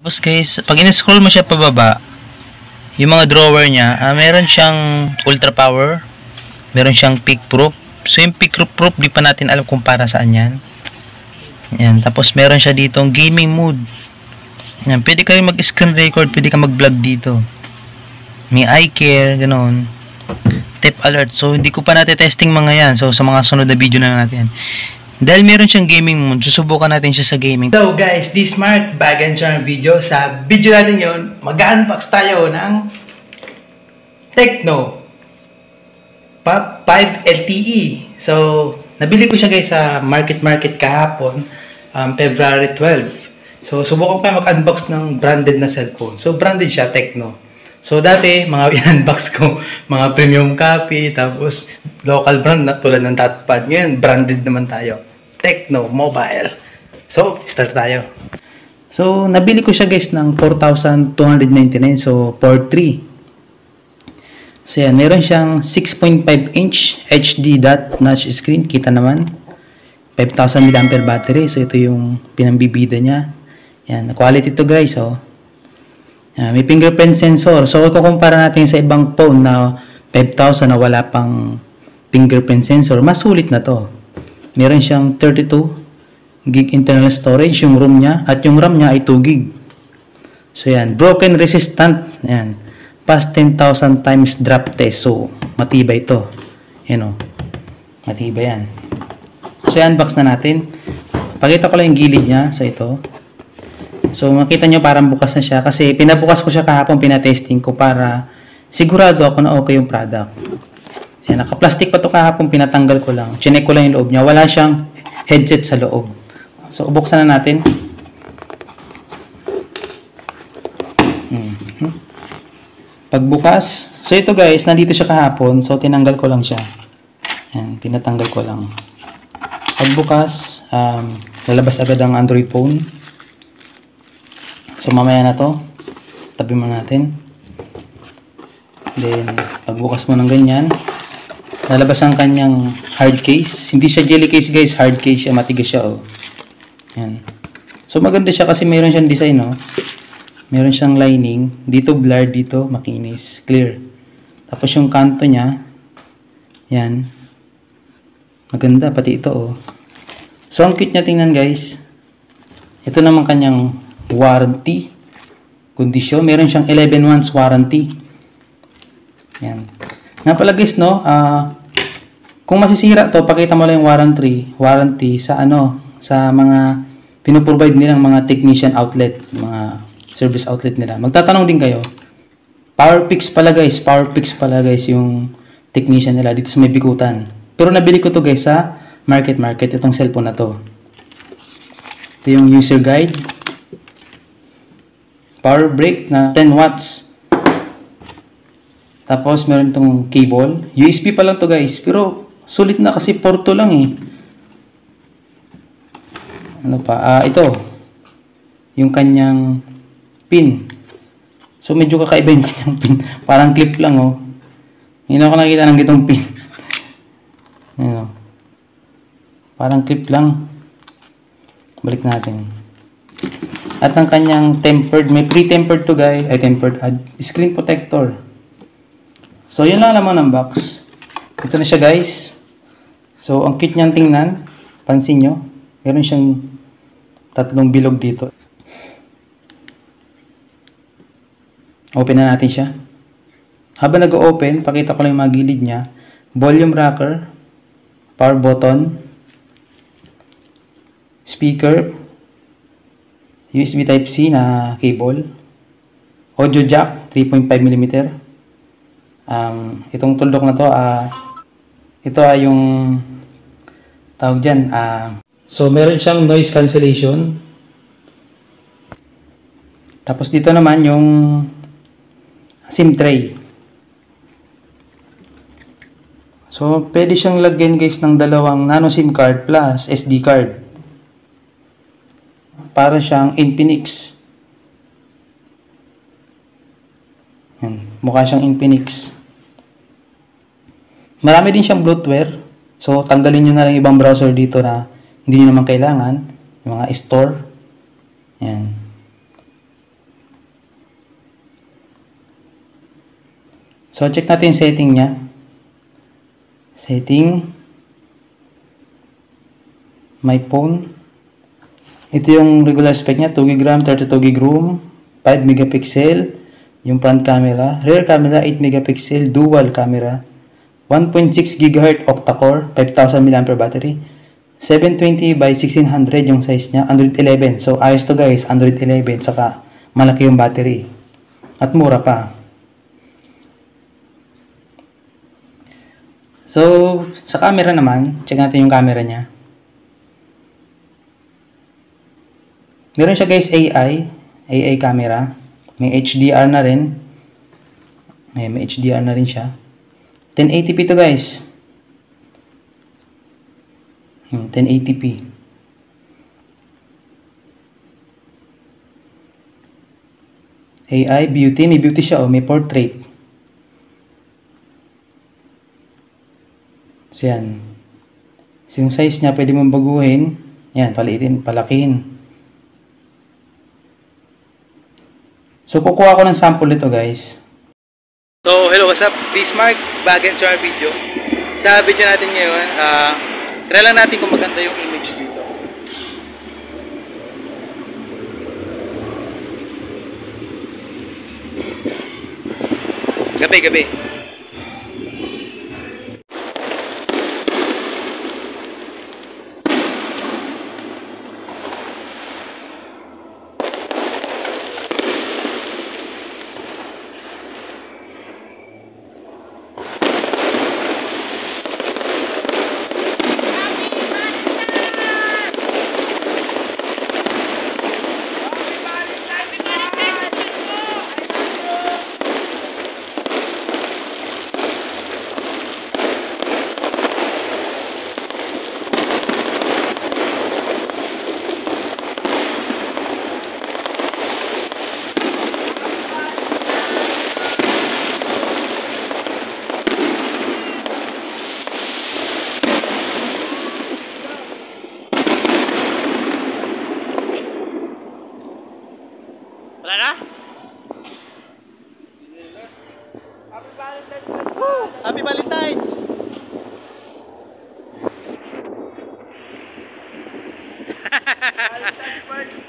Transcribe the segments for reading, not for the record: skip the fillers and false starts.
Tapos guys, pag in-scroll mo siya pababa, yung mga drawer niya, meron siyang ultra power, meron siyang peak proof. So yung peak proof, di pa natin alam kung para saan yan. Yan, tapos meron siya ditong gaming mode. Yan, pwede ka rin mag-screen record, pwede ka mag-vlog dito. May eye care, ganoon. Tip alert. So hindi ko pa natin-testing mga yan. So sa mga sunod na video na natin. Dahil meron siyang gaming mode, susubukan natin siya sa gaming. So guys, this Mark, back and share video. Sa video natin yon, mag-unbox tayo ng Tecno Pop 5 LTE. So, nabili ko siya guys sa market kahapon, February 12. So, subukan ko mag-unbox ng branded na cellphone. So, branded siya, Tecno. So, dati, mga in-unbox ko, mga premium copy, tapos local brand na tulad ng Tatpad. Ngayon, branded naman tayo. Tecno Mobile. So, start tayo. So, nabili ko siya guys ng 4,299. So, for 3. So, yan. Meron siyang 6.5 inch HD dot notch screen. Kita naman. 5,000 mAh battery. So, ito yung pinambibida niya. Yan. Quality to guys. Oh. Yan. May fingerprint sensor. So, kukumpara natin sa ibang phone na 5,000 na wala pang fingerprint sensor. Mas sulit na to. Meron siyang 32 gig internal storage yung ROM niya at yung RAM niya ay 2 gig. So yan, broken resistant. Yan. Past 10,000 times drop test. So matibay ito. Yan o. Matibay yan. So yan, unbox na natin. Pakita ko lang yung gilid niya. So ito. So makita nyo parang bukas na siya kasi pinabukas ko siya kahapon, pinatesting ko para sigurado ako na okay yung product. Yan, naka-plastic pa to kahapon, pinatanggal ko lang. Chinek ko lang yung loob niya. Wala siyang headset sa loob. So, buksan na natin. Pagbukas, so ito guys, nandito siya kahapon. So, tinanggal ko lang siya. Yan, pinatanggal ko lang. Pagbukas, lalabas agad ang Android phone. So, mamaya na to. Tabi mo natin. Then, pagbukas mo ng ganyan, lalabas ang kanyang hard case. Hindi siya jelly case guys, hard case siya, matigas siya oh. Yan. So maganda siya kasi meron siyang design oh. Meron siyang lining, dito blurred, dito makinis, clear. Tapos yung kanto niya, yan. Maganda pati ito oh. So ang cute niya tingnan guys. Ito naman kanyang warranty condition, meron siyang 11 months warranty. Yan. Nga pala guys no, kung masisira to, pakita mo lang yung warranty sa sa mga pinoprovide nilang mga technician outlet, mga service outlet nila. Magtatanong din kayo. PowerPix pala guys yung technician nila dito sa may Bikutan. Pero nabili ko to guys sa market itong cellphone na to. Ito yung user guide. Power brick na 10 watts. Tapos meron itong cable. USB pa lang to guys, pero sulit na kasi porto lang eh. Ano pa? Ito. Yung kanyang pin. So medyo kakaiba yung kanyang pin. Parang clip lang oh. Hindi ako nakita ng gitong pin. Ano? Parang clip lang. Balik natin. At ang kanyang tempered, may pre-tempered to guys. Ay tempered screen protector. So yun lang naman ang box. Ito na siya guys. So, ang cute niyang tingnan. Pansin nyo. Meron siyang tatlong bilog dito. Open na natin siya. Habang nag-open, pakita ko lang yung mga gilid niya. Volume rocker. Power button. Speaker. USB Type-C na cable. Audio jack. 3.5mm. Itong tuldok na to, ito ay yung tawag dyan. So, meron siyang noise cancellation. Tapos dito naman yung SIM tray. So, pwede siyang lagyan guys ng dalawang nano SIM card plus SD card. Para siyang Infinix. Yan, mukha siyang Infinix. Marami din siyang bloatware. So, tanggalin nyo na lang ibang browser dito na hindi nyo naman kailangan. Yung mga store. Yan. So, check natin yung setting niya. Setting. My phone. Ito yung regular spec niya. 2GB RAM, 32GB room, 5 megapixel. Yung front camera. Rear camera, 8 megapixel, dual camera. 1.6 GHz octa-core, 5,000 mAh battery. 720 by 1600 yung size niya. Android 11. So, ayos to guys. Android 11. Saka, malaki yung battery. At mura pa. So, sa camera naman, check natin yung camera niya. Meron siya guys AI camera. May HDR na rin. May HDR na rin siya. 1080p to guys. 1080p. AI beauty, may beauty siya may portrait. So, yan. So, yung size niya, pwede mong baguhin. Yan, palitin, palakihin. So, kukuha ko ng sample nito, guys. So, hello, what's up? This Mark, back into our video. Sa video natin ngayon, try lang natin kung maganda yung image dito. Gabi. Wala na? Happy Valentine's! Woo! Happy Valentine's! Valentine's party!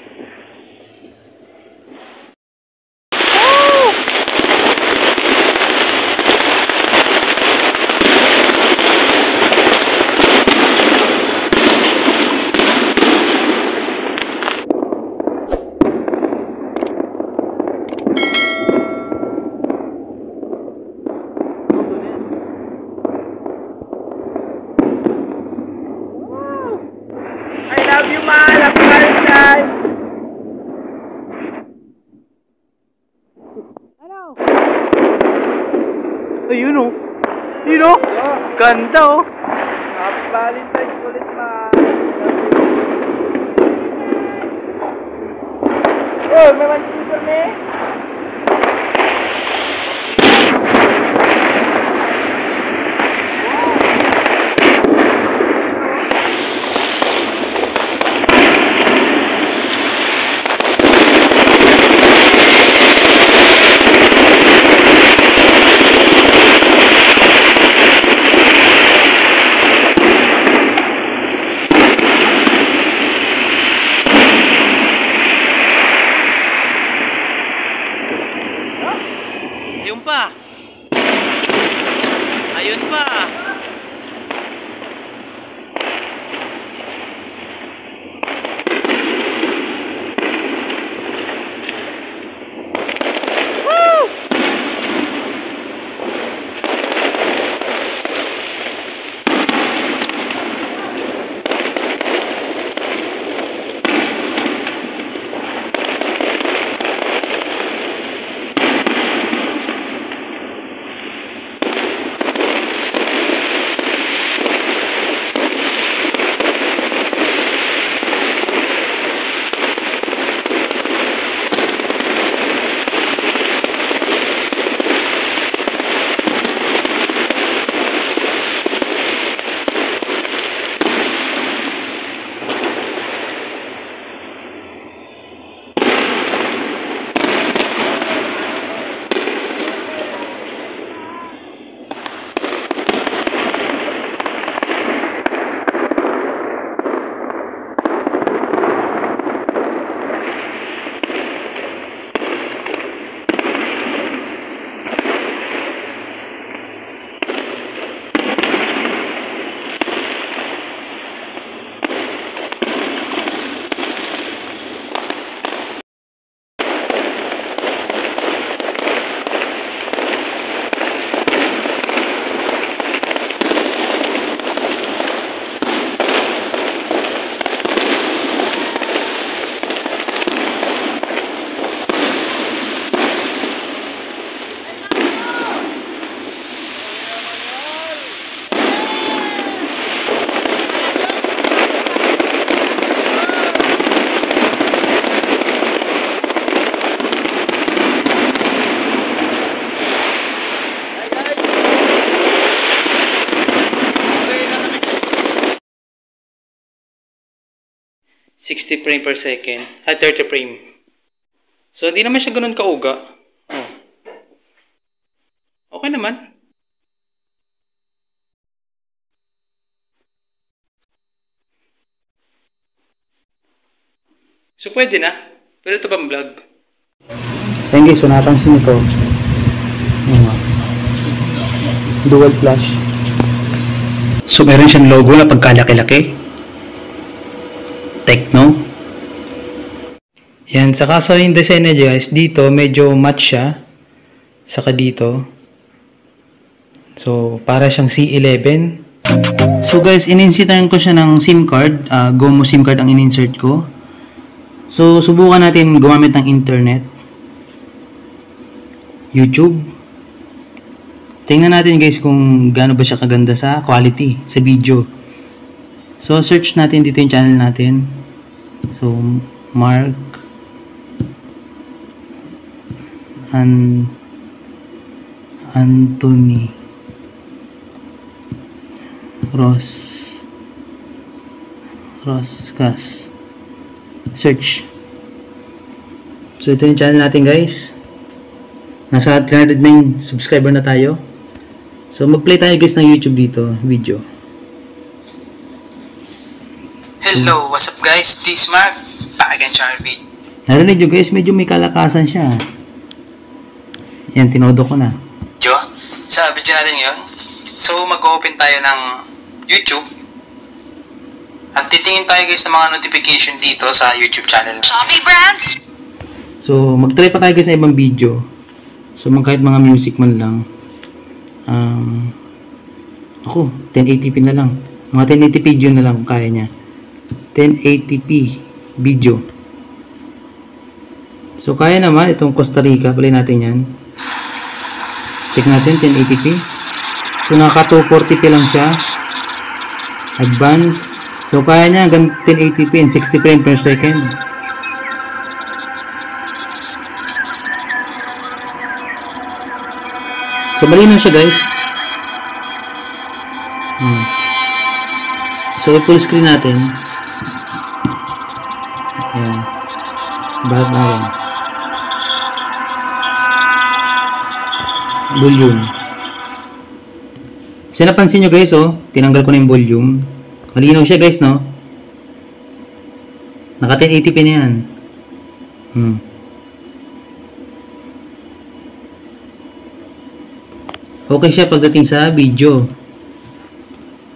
Love you, man! Happy Valentine's! Ano? Ayun o! Yun o! Ganda o! Happy Valentine's ulit, man! Oh, may man-speaker na eh! Ayun pa. 60 frame per second. 30 frame. So, di naman siya ganun kauga. Oh. Okay naman. So, pwede na. Pero ito bang vlog? Ayun guys, so napansin ito. Dual flash. So, meron siyang logo na pagkalaki-laki. Tecno. Yan, saka sa yung design na guys, dito medyo match siya. Saka dito. So, para siyang C11. So guys, in-insertan ko siya ng SIM card. GOMO SIM card ang in-insert ko. So, subukan natin gumamit ng internet. YouTube. Tingnan natin guys kung gaano ba siya kaganda sa quality, sa video. So, search natin dito yung channel natin. So, Mark Anthony Roscas. Search. So, ito yung channel natin guys. Nasa 309 subscriber na tayo. So, mag-play tayo guys ng YouTube dito, video. Hello, what's up guys? This is Mark. Back again sa video. Narinig nyo guys, medyo may kalakasan siya. Yan, tinodo ko na. Sa video natin ngayon, so mag-open tayo ng YouTube. At titingin tayo guys ng mga notification dito sa YouTube channel. Shopee Brands! So, mag-try pa tayo guys sa ibang video. So, kahit mga music man lang. 1080p na lang. Mga 1080p video na lang kung kaya niya. 1080p video. So, kaya naman itong Costa Rica. Play natin yan. Check natin, 1080p. So, naka 240p lang siya. Advance. So, kaya niya hanggang 1080p and 60 frames per second. So, malinaw siya guys. So, full screen natin. Ayan. Bahat na yan. Volume. So, napansin nyo guys, oh. Tinanggal ko na yung volume. Malinaw siya guys, no? Naka 1080p na yan. Okay siya pagdating sa video.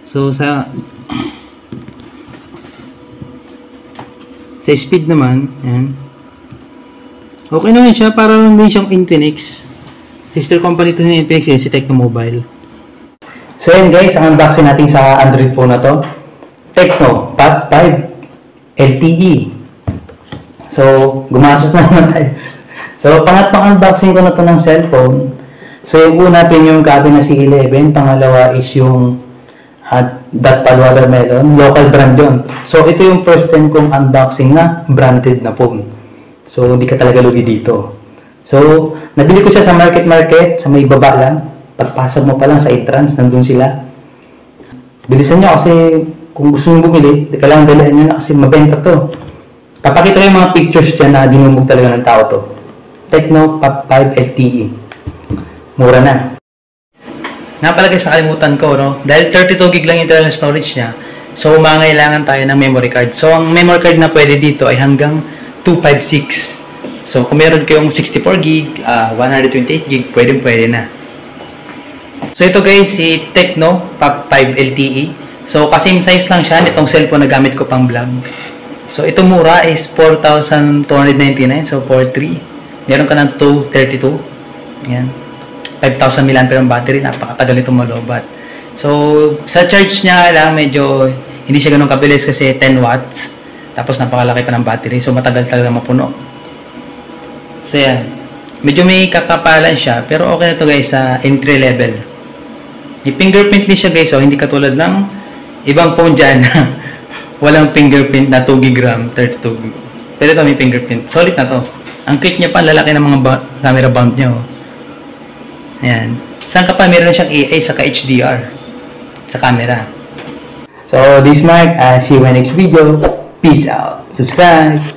So, sa speed naman, yan. Okay naman siya, parang din siyang Infinix. Sister company to ng Infinix, si Tecno Mobile. So, yan guys, ang unboxing natin sa Android phone na to. Tecno Pad 5 LTE. So, gumasos na naman tayo. So, pangatlong unboxing ko na to ng cellphone. So, yung una natin yung Gabi na C11. Pangalawa is yung Datpal Watermelon. Local brand yun. So, ito yung first time kong unboxing na branded na phone. So, hindi ka talaga lugi dito. So, nabili ko siya sa market, sa may baba lang. Pagpasok mo pa lang sa entrance, nandun sila. Bilisan nyo kasi kung gusto nyo bumili, di ka lang dalahan nyo na kasi mabenta to. Papakita ko yung mga pictures dyan na dinumog talaga ng tao to. Tecno Pad 5 LTE. Mura na. Nga pala guys, nakalimutan ko, no? Dahil 32 gig lang yung internal storage niya, so mangailangan tayo ng memory card. So, ang memory card na pwede dito ay hanggang 256. So, kung meron kayong 64 gig, 128 gig, pwede na. So, ito guys, si Tecno Pad 5 LTE. So, kasing size lang siya nitong cellphone na gamit ko pang vlog. So, ito mura is 4,299. So, 4,300. Meron ka ng 232. Yan. 5,000 mAh ang battery. Napakatagal itong malobat. So, sa charge niya lang, medyo hindi siya ganun kabilis kasi 10 watts. Tapos, napakalaki pa ng battery. So, matagal talaga mapuno. So, yan. Medyo may kakapalan siya. Pero, okay na to guys sa entry level. May fingerprint din siya guys. So, hindi katulad ng ibang phone dyan. Walang fingerprint na 2 GB RAM, 32 GB. Pero ito may fingerprint. Solid na to. Ang quick niya pa, lalaki ng mga camera bump niya. Oh. Ayan. Saan ka pa? Meron siyang AI saka HDR sa camera. So, this Mark. See you in my next video. Peace out. Subscribe.